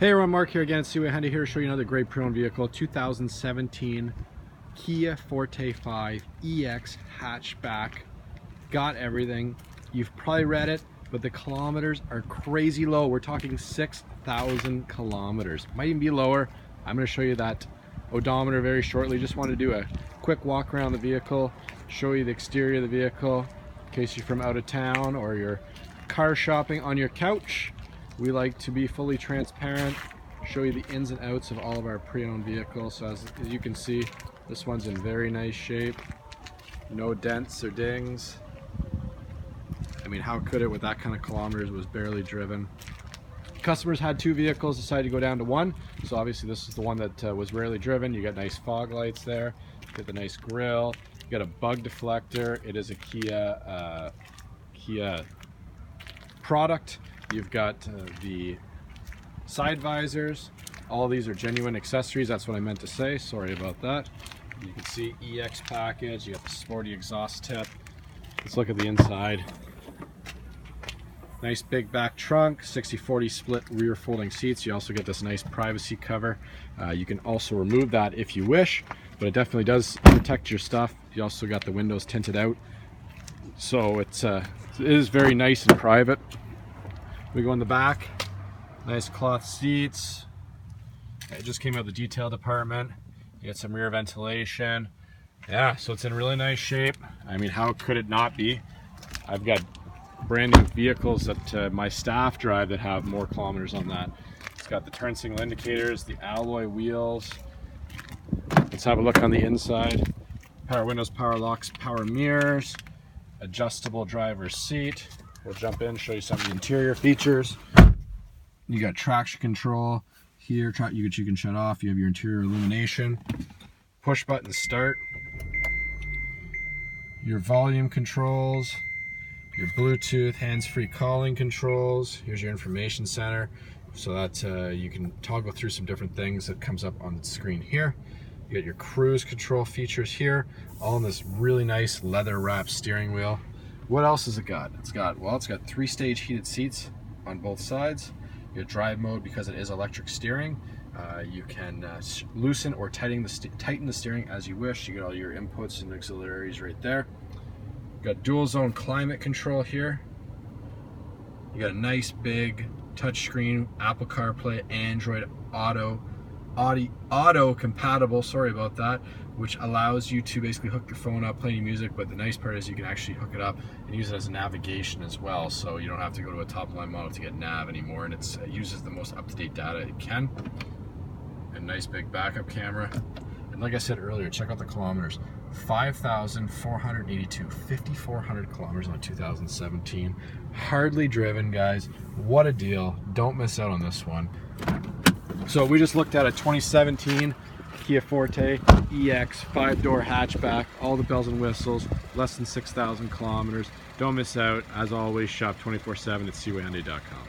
Hey everyone, Mark here again at Seaway Hyundai here to show you another great pre-owned vehicle, 2017 Kia Forte 5 EX hatchback. Got everything. You've probably read it, but the kilometers are crazy low. We're talking 6,000 kilometers. Might even be lower. I'm going to show you that odometer very shortly. Just want to do a quick walk around the vehicle, show you the exterior of the vehicle in case you're from out of town or you're car shopping on your couch. We like to be fully transparent, show you the ins and outs of all of our pre-owned vehicles. So as you can see, this one's in very nice shape. No dents or dings. I mean, how could it with that kind of kilometers? It was barely driven. Customers had two vehicles, decided to go down to one. So obviously this is the one that was rarely driven. You got nice fog lights there, you got the nice grille, you got a bug deflector. It is a Kia product. You've got the side visors. All these are genuine accessories. That's what I meant to say. Sorry about that. You can see EX package. You got the sporty exhaust tip. Let's look at the inside. Nice big back trunk, 60/40 split rear folding seats. You also get this nice privacy cover. You can also remove that if you wish, but it definitely does protect your stuff. You also got the windows tinted out, so it is very nice and private. We go in the back, nice cloth seats. It just came out of the detail department. You get some rear ventilation. Yeah, so it's in really nice shape. I mean, how could it not be? I've got brand new vehicles that my staff drive that have more kilometers on that. It's got the turn signal indicators, the alloy wheels. Let's have a look on the inside. Power windows, power locks, power mirrors, adjustable driver's seat. We'll jump in, show you some of the interior features. You got traction control here. You can shut off. You have your interior illumination. Push button start. Your volume controls. Your Bluetooth hands-free calling controls. Here's your information center, so that you can toggle through some different things that comes up on the screen here. You got your cruise control features here, all in this really nice leather-wrapped steering wheel. What else has it got? It's got 3-stage heated seats on both sides. Your drive mode, because it is electric steering, you can loosen or tighten the steering as you wish. You get all your inputs and auxiliaries right there. You got dual zone climate control here. You got a nice big touchscreen, Apple CarPlay, Android Auto compatible, sorry about that, which allows you to basically hook your phone up, play any music, but the nice part is you can actually hook it up and use it as a navigation as well, so you don't have to go to a top-line model to get nav anymore, and it uses the most up-to-date data it can. And nice big backup camera. And like I said earlier, check out the kilometers. 5,482, 5,400 kilometers on 2017. Hardly driven, guys. What a deal. Don't miss out on this one. So we just looked at a 2017 Kia Forte EX 5-door hatchback, all the bells and whistles, less than 6,000 kilometers. Don't miss out. As always, shop 24/7 at SeawayHyundai.com.